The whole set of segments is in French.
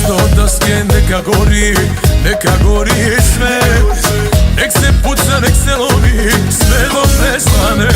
Isto daske neka gori sve. Nek se puca, nek se lovi, sve dok ne stane.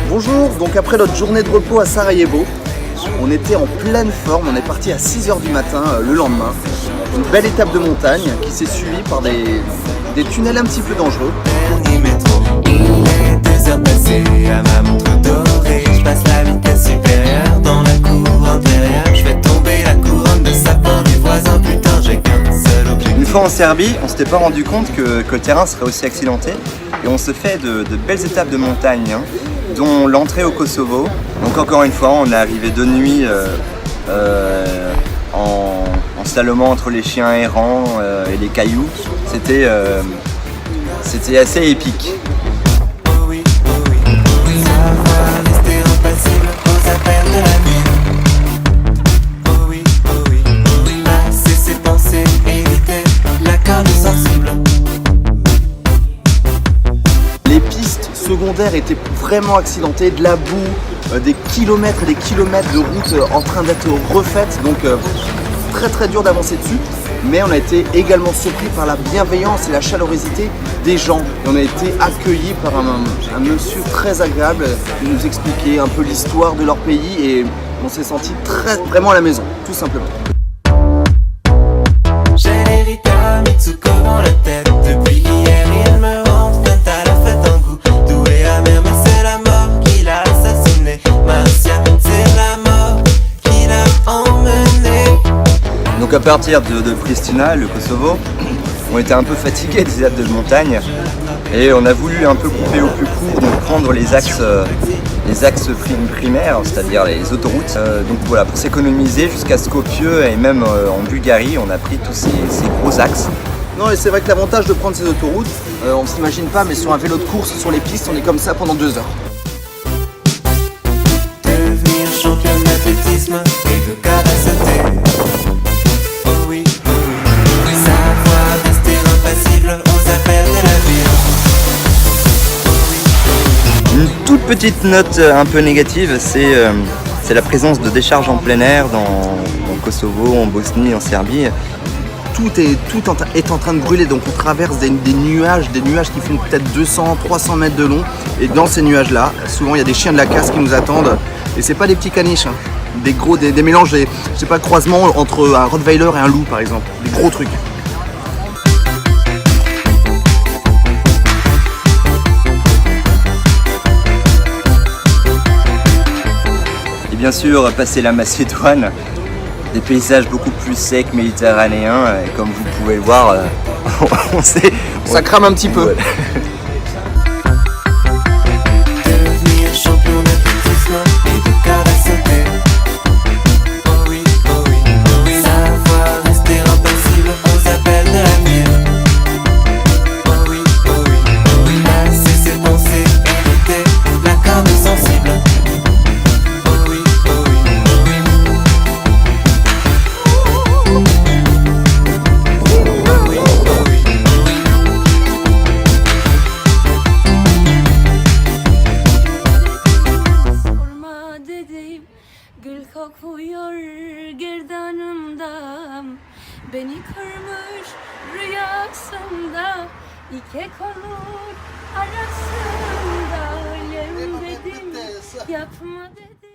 Bonjour, donc après notre journée de repos à Sarajevo, on était en pleine forme, on est parti à 6 h du matin le lendemain. Une belle étape de montagne qui s'est suivie par des tunnels un petit peu dangereux. À ma montre dorée, je passe la vitesse supérieure dans la cour intérieure. Je fais tomber la couronne de sapin du voisin. Putain, j'ai qu'un seul objet. Une fois en Serbie, on s'était pas rendu compte que le terrain serait aussi accidenté. Et on se fait de belles étapes de montagne, hein, dont l'entrée au Kosovo. Donc encore une fois, on est arrivé de nuit en slalomant entre les chiens errants et les cailloux. C'était assez épique. Les pistes secondaires étaient vraiment accidentées, de la boue, des kilomètres et des kilomètres de route en train d'être refaites, donc très dur d'avancer dessus. Mais on a été également surpris par la bienveillance et la chaleurosité des gens. Et on a été accueillis par un monsieur très agréable qui nous expliquait un peu l'histoire de leur pays et on s'est senti vraiment à la maison, tout simplement. J'ai l'hérité à Mitsuko dans la tête. Depuis hier, il me rend tête à la fête un goût doux et amer. Mais c'est la mort qui l'a assassiné. Marcia, c'est la mort qui l'a emmené. Donc à partir de Pristina, le Kosovo, on était un peu fatigués des étapes de montagne et on a voulu un peu couper au plus court, donc prendre les axes primaires, c'est-à-dire les autoroutes. Donc voilà, pour s'économiser jusqu'à Skopje et même en Bulgarie, on a pris tous ces gros axes. Non, et c'est vrai que l'avantage de prendre ces autoroutes, on ne s'imagine pas, mais sur un vélo de course sur les pistes, on est comme ça pendant 2 heures. Devenir champion d'athlétisme et de capacité. Une toute petite note un peu négative, c'est la présence de décharges en plein air en Kosovo, en Bosnie, en Serbie. Tout est en train de brûler, donc on traverse des nuages qui font peut-être 200-300 mètres de long. Et dans ces nuages-là, souvent il y a des chiens de la casse qui nous attendent. Et c'est pas des petits caniches, hein. Des mélanges, je sais pas, croisement entre un Rottweiler et un loup par exemple. Des gros trucs. Bien sûr, passer la Macédoine, des paysages beaucoup plus secs, méditerranéens, et comme vous pouvez le voir, ça crame un petit peu. Ouais. Devenir champion d'athlétisme et de capacité. Oh oui, oh oui, oh oui. Savoir rester impassible aux appels de la mire. Oh oui, oh oui, oh oui. Passer ses pensées, éviter la corde sensible. Gül kokuyor gerdanımda, beni kırmış rüyasında, İki konur arasında, lem dedim yapma dedim.